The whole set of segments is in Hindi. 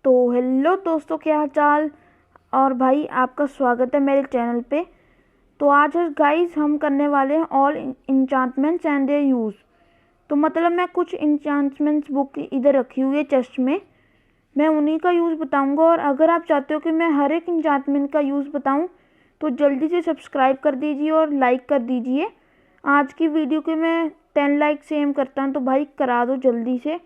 तो हेलो दोस्तों, क्या हाल चाल। और भाई आपका स्वागत है मेरे चैनल पे। तो आज गाइस हम करने वाले हैं ऑल इंचांटमेंट्स एंड देयर यूज़। तो मतलब मैं कुछ इंचांटमेंट्स बुक इधर रखी हुई है चेस्ट में, मैं उन्हीं का यूज़ बताऊंगा। और अगर आप चाहते हो कि मैं हर एक इंचांटमेंट का यूज़ बताऊं तो जल्दी से सब्सक्राइब कर दीजिए और लाइक कर दीजिए। आज की वीडियो के मैं 10 लाइक से एम करता हूं, तो भाई करा दो जल्दी से।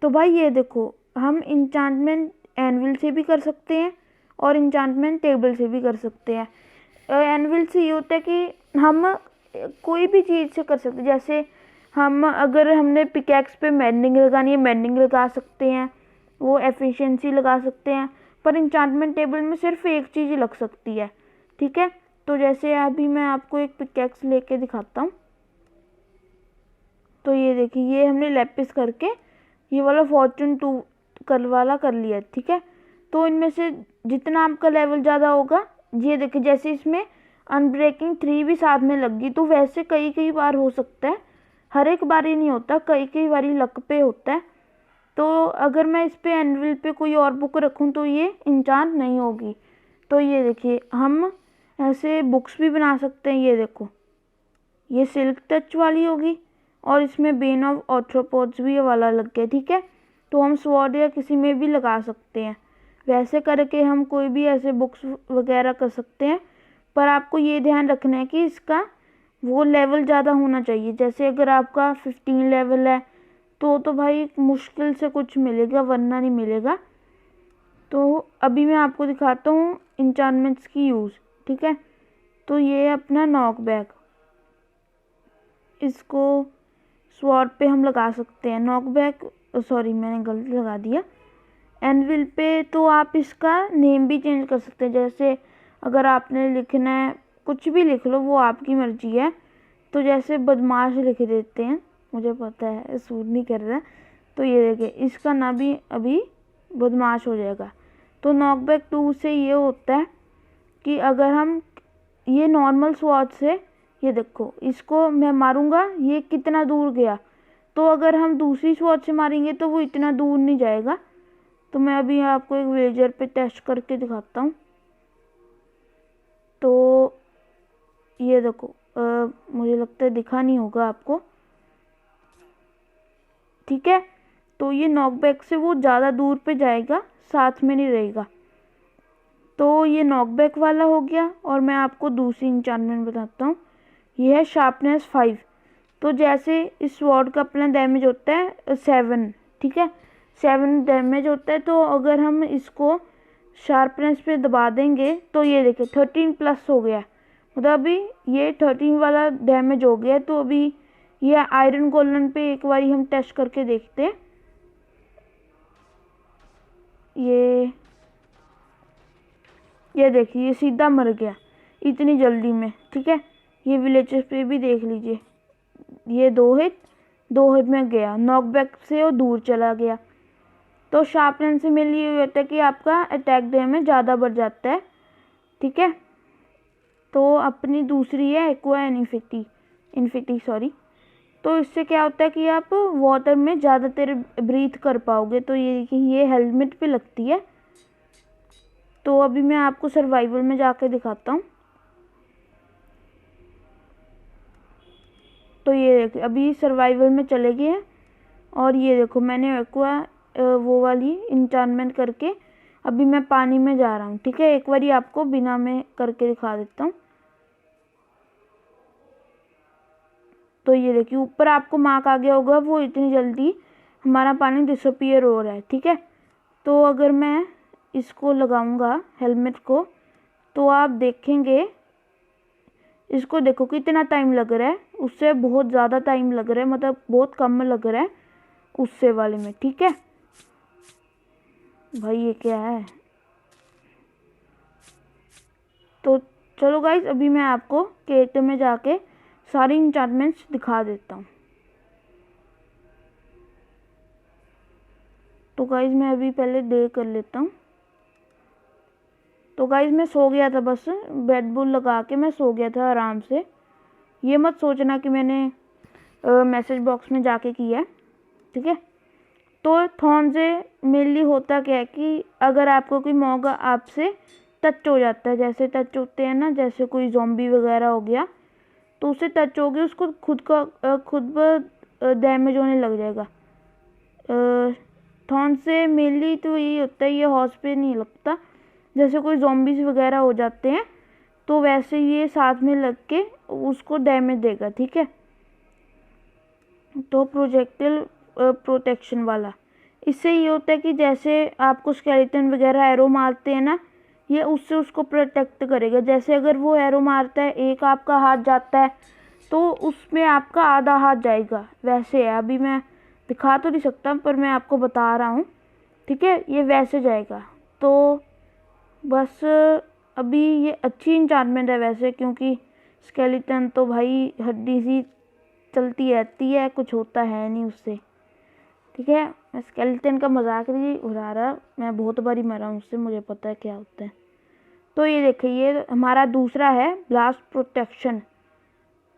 तो भाई ये देखो, हम इंचांटमेंट एनविल से भी कर सकते हैं और इंचांटमेंट टेबल से भी कर सकते हैं। एनविल से ये होता है कि हम कोई भी चीज़ से कर सकते हैं। जैसे हम अगर हमने पिकैक्स पे मैंडिंग लगानी है, मैंडिंग लगा सकते हैं, वो एफिशिएंसी लगा सकते हैं। पर इंचांटमेंट टेबल में सिर्फ एक चीज़ ही लग सकती है, ठीक है। तो जैसे अभी मैं आपको एक पिकैक्स लेके दिखाता हूँ। तो ये देखिए, ये हमने लैपिस करके ये वाला फॉर्चून 2 कर वाला कर लिया, ठीक है। तो इनमें से जितना आपका लेवल ज़्यादा होगा, ये देखिए जैसे इसमें अनब्रेकिंग 3 भी साथ में लग गई, तो वैसे कई कई बार हो सकता है, हर एक बार ही नहीं होता, कई कई बार लक पे होता है। तो अगर मैं इस पे एनविल पे कोई और बुक रखूँ तो ये इंचांट नहीं होगी। तो ये देखिए, हम ऐसे बुक्स भी बना सकते हैं। ये देखो, ये सिल्क टच वाली होगी और इसमें बेन ऑफ ऑर्थ्रोपोड्स भी ये वाला लग गया, ठीक है। तो हम स्वॉर्ड या किसी में भी लगा सकते हैं। वैसे करके हम कोई भी ऐसे बुक्स वगैरह कर सकते हैं। पर आपको ये ध्यान रखना है कि इसका वो लेवल ज़्यादा होना चाहिए। जैसे अगर आपका 15 लेवल है तो भाई मुश्किल से कुछ मिलेगा, वरना नहीं मिलेगा। तो अभी मैं आपको दिखाता हूँ इंचांटमेंट्स की यूज़, ठीक है। तो ये है अपना नॉक बैक, इसको स्वॉर्ड पे हम लगा सकते हैं। नॉक बैक, सॉरी मैंने गलत लगा दिया। एनविल पे तो आप इसका नेम भी चेंज कर सकते हैं। जैसे अगर आपने लिखना है, कुछ भी लिख लो, वो आपकी मर्जी है। तो जैसे बदमाश लिख देते हैं, मुझे पता है सूट नहीं कर रहा। तो ये देखिए, इसका ना भी अभी बदमाश हो जाएगा। तो नॉक बैक 2 से ये होता है कि अगर हम ये नॉर्मल स्वॉर्ड से, ये देखो इसको मैं मारूंगा, ये कितना दूर गया। तो अगर हम दूसरी स्वॉर्ड से मारेंगे तो वो इतना दूर नहीं जाएगा। तो मैं अभी आपको एक विलेजर पे टेस्ट करके दिखाता हूँ। तो ये देखो, मुझे लगता है दिखा नहीं होगा आपको, ठीक है। तो ये नॉकबैक से वो ज़्यादा दूर पे जाएगा, साथ में नहीं रहेगा। तो ये नॉकबैक वाला हो गया। और मैं आपको दूसरी इंचांटमेंट बताता हूँ। ये है शार्पनेस 5। तो जैसे इस स्वॉर्ड का अपना डैमेज होता है 7, ठीक है, 7 डैमेज होता है। तो अगर हम इसको शार्पनेस पे दबा देंगे तो ये देखिए 13 प्लस हो गया, मतलब अभी ये 13 वाला डैमेज हो गया। तो अभी ये आयरन गोलन पे एक बार हम टेस्ट करके देखते हैं। ये देखिए, ये सीधा मर गया इतनी जल्दी में, ठीक है। ये विलेजेस पे भी देख लीजिए, ये 2 हिट में गया, नॉकबैक से वो दूर चला गया। तो शार्पनेस से मिल ये होता है कि आपका अटैक डैमेज ज़्यादा बढ़ जाता है, ठीक है। तो अपनी दूसरी है एक्वा इन्फिटी सॉरी। तो इससे क्या होता है कि आप वाटर में ज़्यादा देर ब्रीथ कर पाओगे। तो ये देखिए, ये हेलमेट पे लगती है। तो अभी मैं आपको सर्वाइवल में जाके दिखाता हूँ। तो ये देखिए, अभी सर्वाइवल में चले गए हैं। और ये देखो, मैंने एक्वा वो वाली इंचांटमेंट करके अभी मैं पानी में जा रहा हूँ, ठीक है। एक बारी आपको बिना में करके दिखा देता हूँ। तो ये देखिए, ऊपर आपको मार्क आ गया होगा, वो इतनी जल्दी हमारा पानी डिसअपीयर हो रहा है, ठीक है। तो अगर मैं इसको लगाऊंगा हेलमेट को, तो आप देखेंगे, इसको देखो कितना टाइम लग रहा है, उससे बहुत ज़्यादा टाइम लग रहा है, मतलब बहुत कम लग रहा है उससे वाले में, ठीक है। भाई ये क्या है। तो चलो गाइज, अभी मैं आपको कैरेक्टर में जाके सारी इंचांटमेंट्स दिखा देता हूँ। तो गाइज मैं अभी पहले डे कर लेता हूँ। तो गाइज मैं सो गया था, बस बेड बुल लगा के मैं सो गया था आराम से। ये मत सोचना कि मैंने मैसेज बॉक्स में जाके किया है, ठीक है। तो थॉर्न से मेनली होता क्या है कि अगर आपको कोई मौका आपसे टच हो जाता है, जैसे टच होते हैं ना, जैसे कोई ज़ॉम्बी वगैरह हो गया, तो उससे टच हो गया, उसको खुद डैमेज होने लग जाएगा। थॉर्न से मेनली तो यही होता है, ये हॉर्स पे नहीं लगता। जैसे कोई ज़ॉम्बीज वगैरह हो जाते हैं तो वैसे ये साथ में लग के उसको डैमेज देगा, ठीक है। तो प्रोजेक्टिल प्रोटेक्शन वाला, इससे ये होता है कि जैसे आपको स्केलेटन वगैरह एरो मारते हैं ना, ये उससे उसको प्रोटेक्ट करेगा। जैसे अगर वो एरो मारता है, एक आपका हाथ जाता है तो उसमें आपका आधा हाथ जाएगा, वैसे है। अभी मैं दिखा तो नहीं सकता पर मैं आपको बता रहा हूँ, ठीक है, ये वैसे जाएगा। तो बस अभी ये अच्छी इंचार्टमेंट है वैसे, क्योंकि स्केलेटन तो भाई हड्डी सी चलती रहती है, कुछ होता है नहीं उससे, ठीक है। मैं स्केलेटन का मजाक नहीं उड़ा रहा, मैं बहुत बारी मरा हूँ उससे, मुझे पता है क्या होता है। तो ये देखिए, ये हमारा दूसरा है ब्लास्ट प्रोटेक्शन।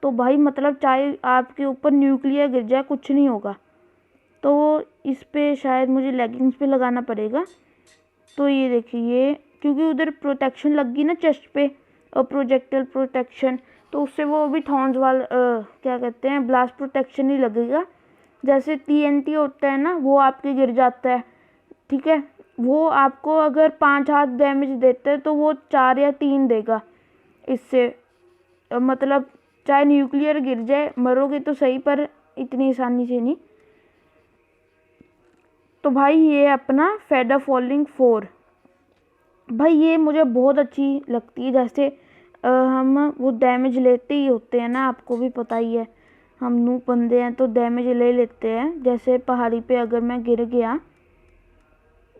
तो भाई मतलब चाहे आपके ऊपर न्यूक्लियर गिर जाए कुछ नहीं होगा। तो इस पे शायद मुझे लेगिंग्स पे लगाना पड़ेगा। तो ये देखिए, क्योंकि उधर प्रोटेक्शन लग गई ना चेस्ट पे, और प्रोजेक्टिल प्रोटेक्शन, तो उससे वो भी थॉर्न्स वाला क्या कहते हैं, ब्लास्ट प्रोटेक्शन ही लगेगा। जैसे TNT होता है ना, वो आपके गिर जाता है, ठीक है। वो आपको अगर 5 हाथ डैमेज देता है तो वो 4 या 3 देगा इससे। मतलब चाहे न्यूक्लियर गिर जाए, मरोगे तो सही पर इतनी आसानी से नहीं। तो भाई ये अपना फेदर फॉलिंग 4, भाई ये मुझे बहुत अच्छी लगती है। जैसे हम वो डैमेज लेते ही होते हैं ना, आपको भी पता ही है, हम नूब बंदे हैं तो डैमेज ले लेते हैं। जैसे पहाड़ी पे अगर मैं गिर गया,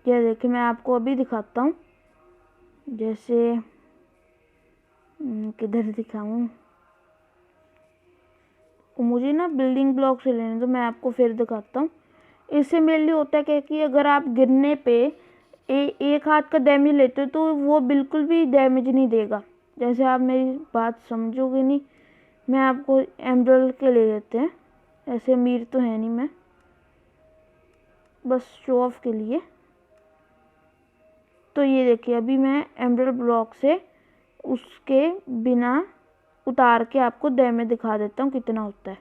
ये देखिए मैं आपको अभी दिखाता हूँ। जैसे किधर दिखाऊँ, मुझे ना बिल्डिंग ब्लॉक से लेने तो मैं आपको फिर दिखाता हूँ। इससे मेनली होता है क्या कि अगर आप गिरने पे एक हाथ का डैमेज लेते हो तो वो बिल्कुल भी डैमेज नहीं देगा। जैसे आप मेरी बात समझोगे नहीं, मैं आपको एमरल्ड के ले लेते हैं, ऐसे अमीर तो है नहीं मैं, बस शो ऑफ के लिए। तो ये देखिए, अभी मैं एमरल्ड ब्लॉक से उसके बिना उतार के आपको डैमेज दिखा देता हूँ कितना होता है।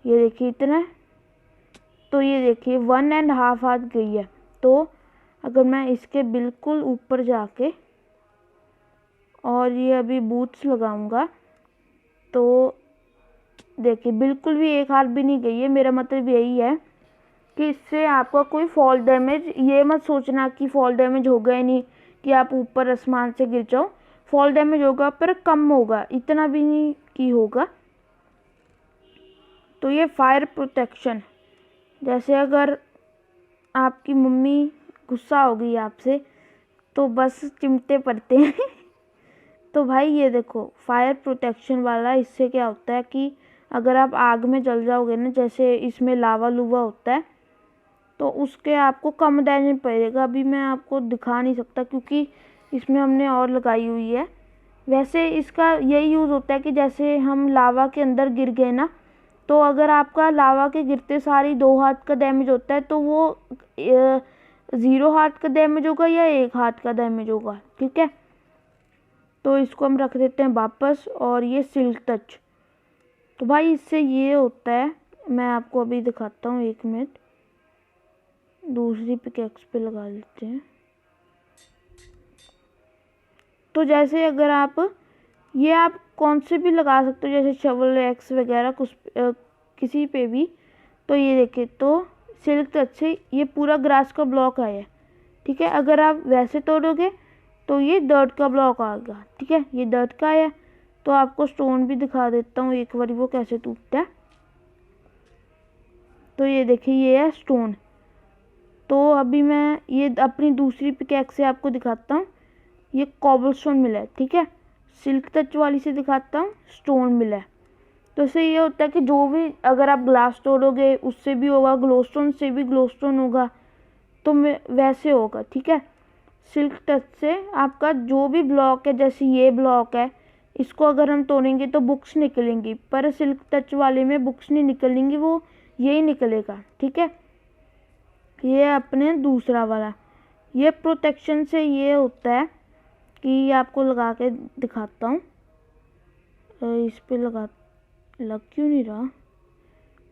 ये देखिए इतना है। तो ये देखिए 1.5 हाथ गई है। तो अगर मैं इसके बिल्कुल ऊपर जाके और ये अभी बूट्स लगाऊंगा तो देखिए बिल्कुल भी एक हाथ भी नहीं गई है। मेरा मतलब यही है कि इससे आपका कोई फॉल डैमेज, ये मत सोचना कि फॉल डैमेज होगा ही नहीं, कि आप ऊपर आसमान से गिर जाओ। फॉल डैमेज होगा पर कम होगा, इतना भी नहीं कि होगा। तो ये फायर प्रोटेक्शन, जैसे अगर आपकी मम्मी गुस्सा हो गई आपसे तो बस चिमटे पड़ते हैं तो भाई ये देखो फायर प्रोटेक्शन वाला, इससे क्या होता है कि अगर आप आग में जल जाओगे ना, जैसे इसमें लावा लुवा होता है, तो उसके आपको कम डैमेज पड़ेगा। अभी मैं आपको दिखा नहीं सकता क्योंकि इसमें हमने और लगाई हुई है। वैसे इसका यही यूज़ होता है कि जैसे हम लावा के अंदर गिर गए ना, तो अगर आपका लावा के गिरते सारी 2 हाथ का डैमेज होता है तो वो 0 हाथ का डैमेज होगा या 1 हाथ का डैमेज होगा, ठीक है। तो इसको हम रख देते हैं वापस। और ये सिल्क टच, तो भाई इससे ये होता है, मैं आपको अभी दिखाता हूँ, 1 मिनट, दूसरी पिकेक्स पे लगा लेते हैं। तो जैसे अगर आप ये आप कौन से भी लगा सकते हो, जैसे शवल एक्स वगैरह कुछ किसी पे भी। तो ये देखिए, तो सिल्क टच से ये पूरा ग्रास का ब्लॉक आया है, ठीक है। अगर आप वैसे तोड़ोगे तो ये डर्ट का ब्लॉक आ गया, ठीक है, ये डर्ट का आया। तो आपको स्टोन भी दिखा देता हूँ एक बार वो कैसे टूटता है। तो ये देखिए ये है स्टोन। तो अभी मैं ये अपनी दूसरी पिकैक्स से आपको दिखाता हूँ। ये कॉबलस्टोन मिला है, ठीक है। सिल्क टच वाली से दिखाता हूँ, स्टोन मिला है। तो इससे ये होता है कि जो भी अगर आप ग्लास तोड़ोगे उससे भी होगा, ग्लोस्टोन से भी ग्लोस्टोन होगा, तो वैसे होगा, ठीक है। सिल्क टच से आपका जो भी ब्लॉक है, जैसे ये ब्लॉक है, इसको अगर हम तोड़ेंगे तो बुक्स निकलेंगी, पर सिल्क टच वाले में बुक्स नहीं निकलेंगी, वो यही निकलेगा, ठीक है। ये अपने दूसरा वाला, ये प्रोटेक्शन से ये होता है कि आपको लगा के दिखाता हूँ। इस पे लग क्यों नहीं रहा,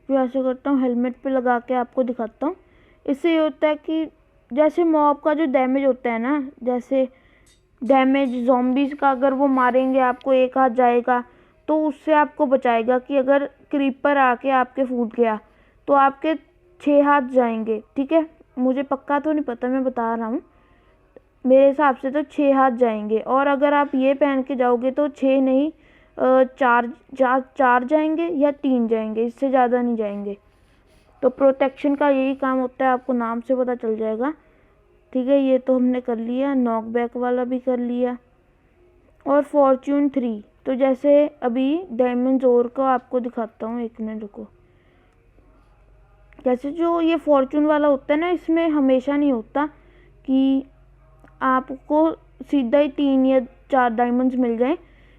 फिर ऐसे करता हूँ, हेलमेट पे लगा के आपको दिखाता हूँ। इससे ये होता है कि जैसे मॉब का जो डैमेज होता है ना, जैसे डैमेज ज़ॉम्बीज़ का, अगर वो मारेंगे आपको एक हाथ जाएगा, तो उससे आपको बचाएगा कि अगर क्रीपर आके आपके फूट गया तो आपके 6 हाथ जाएंगे। ठीक है, मुझे पक्का तो नहीं पता, मैं बता रहा हूँ, मेरे हिसाब से तो 6 हाथ जाएंगे। और अगर आप ये पहन के जाओगे तो 6 नहीं, 4 जाएंगे या 3 जाएंगे, इससे ज़्यादा नहीं जाएंगे। तो प्रोटेक्शन का यही काम होता है, आपको नाम से पता चल जाएगा। ठीक है, ये तो हमने कर लिया, नॉकबैक वाला भी कर लिया। और फॉर्च्यून 3, तो जैसे अभी डायमंड और का आपको दिखाता हूँ, एक मिनट रुको। जैसे जो ये फॉर्च्यून वाला होता है ना, इसमें हमेशा नहीं होता कि आपको सीधा ही 3 या 4 डायमंड्स मिल जाएं।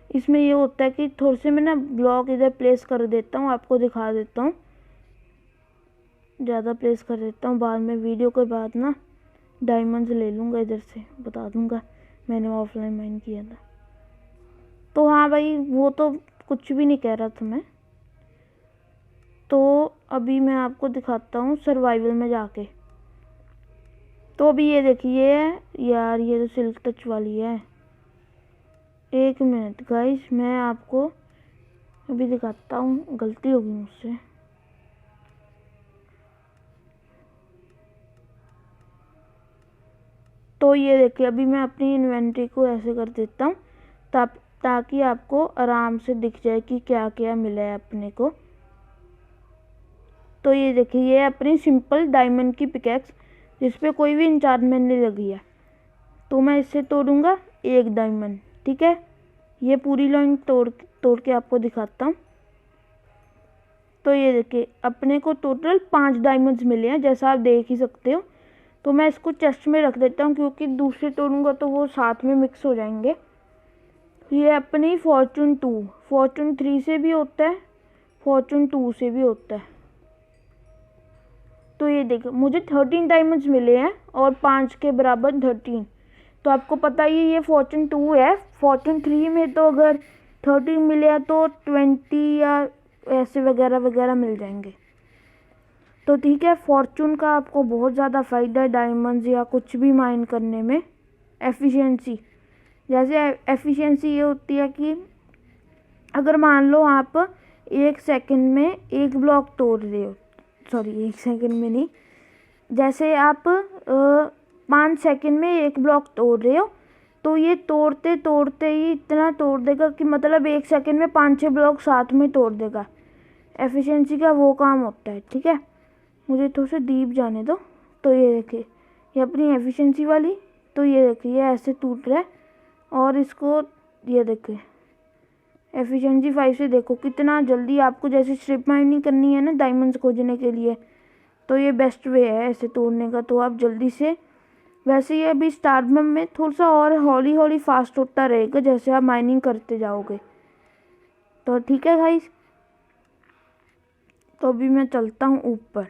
इसमें ये होता है कि थोड़े से मैं ना ब्लॉक इधर प्लेस कर देता हूँ, आपको दिखा देता हूँ, ज़्यादा प्लेस कर देता हूँ, बाद में वीडियो के बाद ना डायमंड्स ले लूँगा, इधर से बता दूँगा मैंने ऑफलाइन माइन किया था। तो हाँ भाई, वो तो कुछ भी नहीं कह रहा था मैं। तो अभी मैं आपको दिखाता हूँ सर्वाइवल में जाके। तो अभी ये देखिए यार, ये तो सिल्क टच वाली है। एक मिनट गाइस, मैं आपको अभी दिखाता हूँ, गलती होगी मुझसे। तो ये देखिए, अभी मैं अपनी इन्वेंटरी को ऐसे कर देता हूँ ताकि आपको आराम से दिख जाए कि क्या क्या मिला है अपने को। तो ये देखिए, ये अपनी सिंपल डायमंड की पिकैक्स, जिस पे कोई भी इंचार्टमेंट नहीं लगी है। तो मैं इससे तोड़ूंगा 1 डायमंड। ठीक है, ये पूरी लाइन तोड़ के आपको दिखाता हूँ। तो ये देखिए, अपने को टोटल 5 डायमंड्स मिले हैं, जैसा आप देख ही सकते हो। तो मैं इसको चेस्ट में रख देता हूँ, क्योंकि दूसरे तोड़ूंगा तो वो साथ में मिक्स हो जाएंगे। ये अपनी फॉर्चून 2, फॉर्चून 3 से भी होता है, फॉर्चून 2 से भी होता है। तो ये देखो, मुझे 13 डायमंड्स मिले हैं और 5 के बराबर 13। तो आपको पता ही ये फॉर्चून 2 है। फॉर्चून 3 में तो अगर 13 मिले हैं तो 20 या ऐसे वगैरह वगैरह मिल जाएंगे। तो ठीक है, फॉर्चून का आपको बहुत ज़्यादा फ़ायदा है डायमंड्स या कुछ भी माइन करने में। एफिशिएंसी, जैसे एफिशिएंसी ये होती है कि अगर मान लो आप 1 सेकंड में 1 ब्लॉक तोड़ रहे हो, सॉरी 1 सेकंड में नहीं, जैसे आप 5 सेकंड में 1 ब्लॉक तोड़ रहे हो, तो ये तोड़ते तोड़ते ही इतना तोड़ देगा कि मतलब 1 सेकंड में 5-6 ब्लॉक साथ में तोड़ देगा। एफिशिएंसी का वो काम होता है। ठीक है, मुझे थोड़ा सा डीप जाने दो। तो ये देखिए, ये अपनी एफिशिएंसी वाली, तो ये देखिए, ये ऐसे टूट रहा है। और इसको ये देखिए, एफिशिएंसी 5 से देखो कितना जल्दी आपको, जैसे स्ट्रिप माइनिंग करनी है ना डायमंड्स खोजने के लिए, तो ये बेस्ट वे है ऐसे तोड़ने का। तो आप जल्दी से, वैसे ये अभी स्टार्ट में थोड़ा सा और हौली हौली फास्ट होता रहेगा जैसे आप माइनिंग करते जाओगे। तो ठीक है गाइस, तो अभी मैं चलता हूँ ऊपर।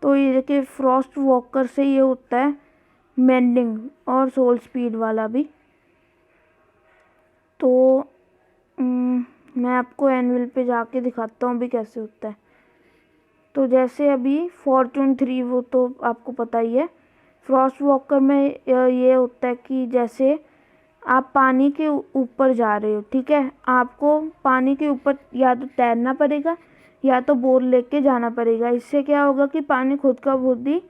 तो ये देखिए, फ्रॉस्ट वॉकर से ये होता है मेंडिंग और सोल स्पीड वाला भी। तो मैं आपको एनविल पे जाके दिखाता हूँ अभी कैसे होता है। तो जैसे अभी फॉर्चून 3, वो तो आपको पता ही है। फ्रॉस्ट वॉकर में ये होता है कि जैसे आप पानी के ऊपर जा रहे हो, ठीक है, आपको पानी के ऊपर या तो तैरना पड़ेगा या तो बोट लेके जाना पड़ेगा। इससे क्या होगा कि पानी खुद का खुद ही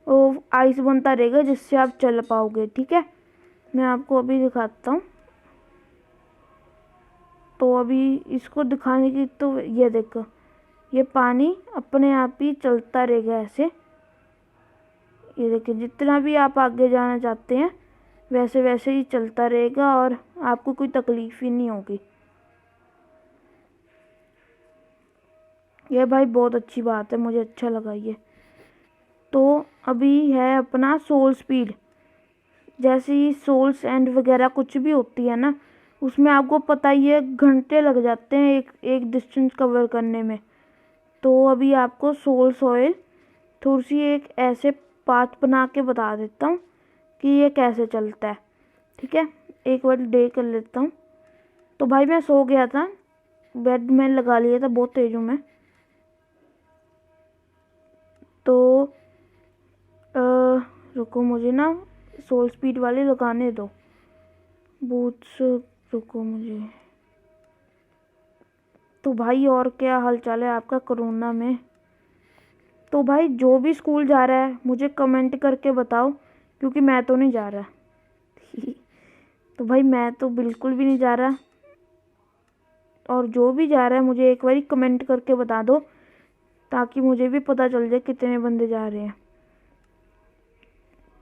वो आइस बनता रहेगा, जिससे आप चल पाओगे। ठीक है, मैं आपको अभी दिखाता हूँ। तो अभी इसको दिखाने की, तो ये देखो, ये पानी अपने आप ही चलता रहेगा ऐसे। ये देखिए, जितना भी आप आगे जाना चाहते हैं वैसे वैसे ही चलता रहेगा और आपको कोई तकलीफ ही नहीं होगी। ये भाई बहुत अच्छी बात है, मुझे अच्छा लगा ये। तो अभी है अपना सोल स्पीड। जैसे ही सोल्स एंड वगैरह कुछ भी होती है ना, उसमें आपको पता ही है घंटे लग जाते हैं एक डिस्टेंस कवर करने में। तो अभी आपको सोल सॉइल थोड़ी सी एक ऐसे पाथ बना के बता देता हूँ कि ये कैसे चलता है, ठीक है। एक बार डे कर लेता हूँ। तो भाई मैं सो गया था, बेड में लगा लिया था बहुत तेज हूँ मैं। तो रुको, मुझे ना सोल स्पीड वाले लगाने दो बूट्स, रुको मुझे। तो भाई और क्या हालचाल है आपका कोरोना में? तो भाई जो भी स्कूल जा रहा है मुझे कमेंट करके बताओ, क्योंकि मैं तो नहीं जा रहा। तो भाई मैं तो बिल्कुल भी नहीं जा रहा, और जो भी जा रहा है मुझे एक बारी कमेंट करके बता दो, ताकि मुझे भी पता चल जाए कितने बंदे जा रहे हैं।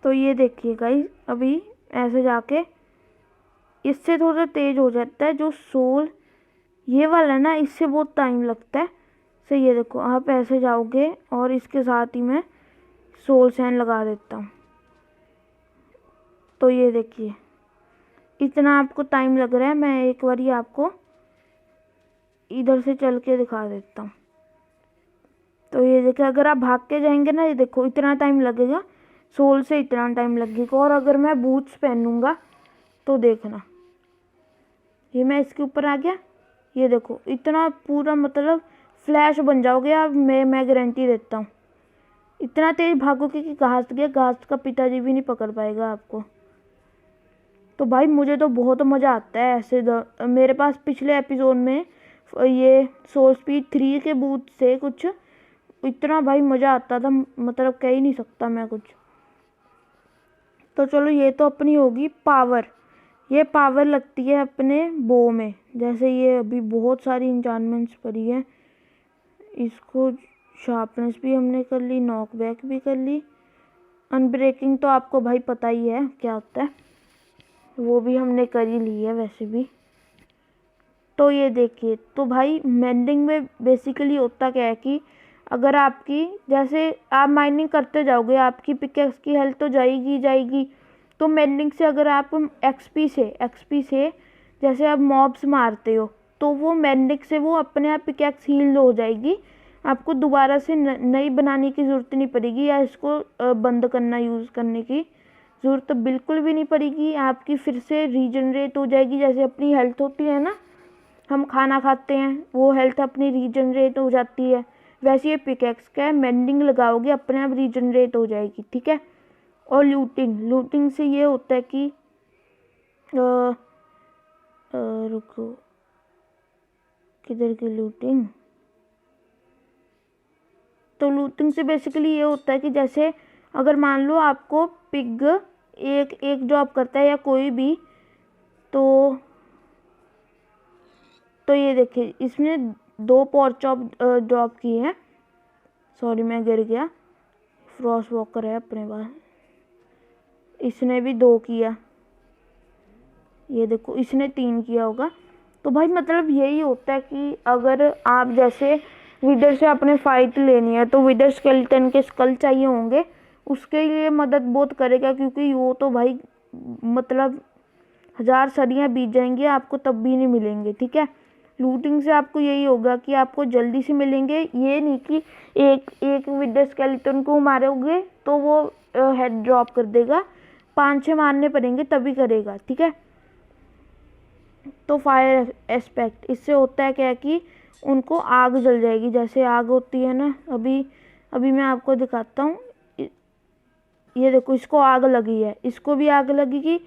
तो ये देखिए गाइस, अभी ऐसे जाके इससे थोड़ा तेज हो जाता है जो सोल ये वाला है ना, इससे बहुत टाइम लगता है। तो ये देखो आप ऐसे जाओगे और इसके साथ ही मैं सोल सैंड लगा देता हूँ। तो ये देखिए इतना आपको टाइम लग रहा है, मैं एक बारी आपको इधर से चल के दिखा देता हूँ। तो ये देखिए अगर आप भाग के जाएंगे ना, ये देखो इतना टाइम लगेगा, सोल से इतना टाइम लगेगा। और अगर मैं बूट्स पहनूंगा तो देखना, ये मैं इसके ऊपर आ गया, ये देखो इतना पूरा मतलब फ्लैश बन जाओगे आप, मैं गारंटी देता हूँ। इतना तेज भागोगे कि घास का पिताजी भी नहीं पकड़ पाएगा आपको। तो भाई मुझे तो बहुत मज़ा आता है ऐसे। मेरे पास पिछले एपिसोड में ये सोल स्पीड 3 के बूट से कुछ इतना भाई मज़ा आता था, मतलब कह ही नहीं सकता मैं कुछ। तो चलो ये तो अपनी होगी पावर। ये पावर लगती है अपने बो में, जैसे ये अभी बहुत सारी इंचार्टमेंट्स पड़ी है। इसको शार्पनेस भी हमने कर ली, नॉकबैक भी कर ली, अनब्रेकिंग तो आपको भाई पता ही है क्या होता है, वो भी हमने कर ही ली है वैसे भी। तो ये देखिए, तो भाई मेंडिंग में बेसिकली होता क्या है कि अगर आपकी जैसे आप माइनिंग करते जाओगे, आपकी पिकेक्स की हेल्थ तो जाएगी। तो मेंडिंग से अगर आप एक्सपी से जैसे आप मॉब्स मारते हो, तो वो मेंडिंग से वो अपने आप पिकेक्स हील हो जाएगी। आपको दोबारा से नई बनाने की ज़रूरत नहीं पड़ेगी, या इसको बंद करना यूज़ करने की ज़रूरत बिल्कुल भी नहीं पड़ेगी। आपकी फिर से रीजनरेट हो जाएगी, जैसे अपनी हेल्थ होती है ना, हम खाना खाते हैं वो हेल्थ अपनी रीजनरेट हो जाती है, वैसे ये पिकेक्स का है, मेंडिंग लगाओगे अपने आप रीजनरेट हो जाएगी, ठीक है। और लूटिंग से ये होता है कि रुको, किधर की लूटिंग? तो लूटिंग से बेसिकली ये होता है कि जैसे अगर मान लो आपको पिग एक ड्रॉप करता है या कोई भी, तो ये देखिए इसने 2 पॉट चॉप ड्रॉप किए हैं। सॉरी मैं गिर गया, फ्रॉस्ट वॉकर है अपने पास, इसने भी 2 किया, ये देखो इसने 3 किया होगा। तो भाई मतलब यही होता है कि अगर आप जैसे विदर से अपने फाइट लेनी है, तो विदर स्केलेटन के स्कल चाहिए होंगे, उसके लिए मदद बहुत करेगा, क्योंकि वो तो भाई मतलब 1000 सदियाँ बीत जाएंगी आपको तब भी नहीं मिलेंगे, ठीक है। लूटिंग से आपको यही होगा कि आपको जल्दी से मिलेंगे, ये नहीं कि एक विदर स्केलेटन को मारोगे तो वो हेड ड्रॉप कर देगा, 5-6 मारने पड़ेंगे तभी करेगा, ठीक है। तो फायर एस्पेक्ट इससे होता है क्या कि उनको आग जल जाएगी, जैसे आग होती है ना, अभी मैं आपको दिखाता हूँ। ये देखो इसको आग लगी है, इसको भी आग लगेगी,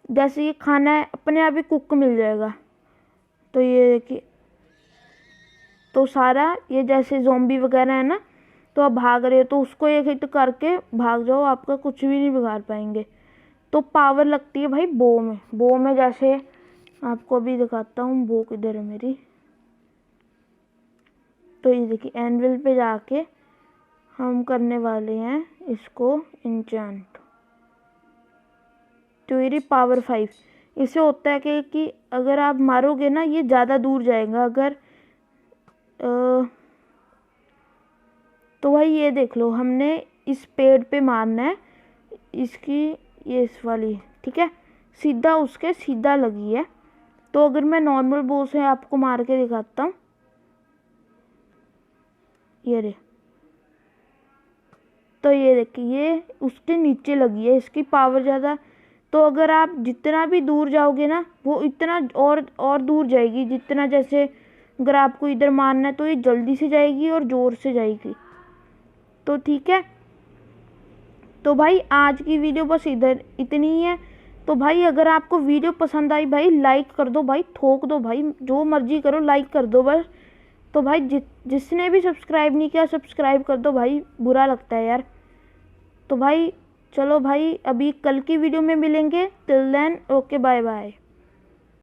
जैसे ये खाना है अपने आप ही कुक मिल जाएगा। तो ये देखिए, तो सारा ये जैसे ज़ॉम्बी वगैरह है ना, तो आप भाग रहे हो तो उसको एक हिट करके भाग जाओ, आपका कुछ भी नहीं बिगाड़ पाएंगे। तो पावर लगती है भाई बो में जैसे आपको अभी दिखाता हूँ, बो किधर है मेरी। तो ये देखिए एनविल पे जाके हम करने वाले हैं इसको इंचेंट। तो ये पावर 5, इससे होता है कि अगर आप मारोगे ना ये ज़्यादा दूर जाएगा। अगर तो भाई ये देख लो, हमने इस पेड़ पे मारना है, इसकी ये इस वाली, ठीक है, सीधा उसके सीधा लगी है। तो अगर मैं नॉर्मल बो से आपको मार के दिखाता हूँ, ये रे। तो ये देखिए ये उसके नीचे लगी है, इसकी पावर ज़्यादा। तो अगर आप जितना भी दूर जाओगे ना वो इतना और दूर जाएगी, जितना जैसे अगर आपको इधर मारना है तो ये जल्दी से जाएगी और ज़ोर से जाएगी। तो ठीक है, तो भाई आज की वीडियो बस इधर इतनी ही है। तो भाई अगर आपको वीडियो पसंद आई भाई लाइक कर दो भाई, ठोक दो भाई, जो मर्जी करो लाइक कर दो बस। तो भाई जिसने भी सब्सक्राइब नहीं किया सब्सक्राइब कर दो भाई, बुरा लगता है यार। तो भाई चलो भाई, अभी कल की वीडियो में मिलेंगे। Till then okay bye bye.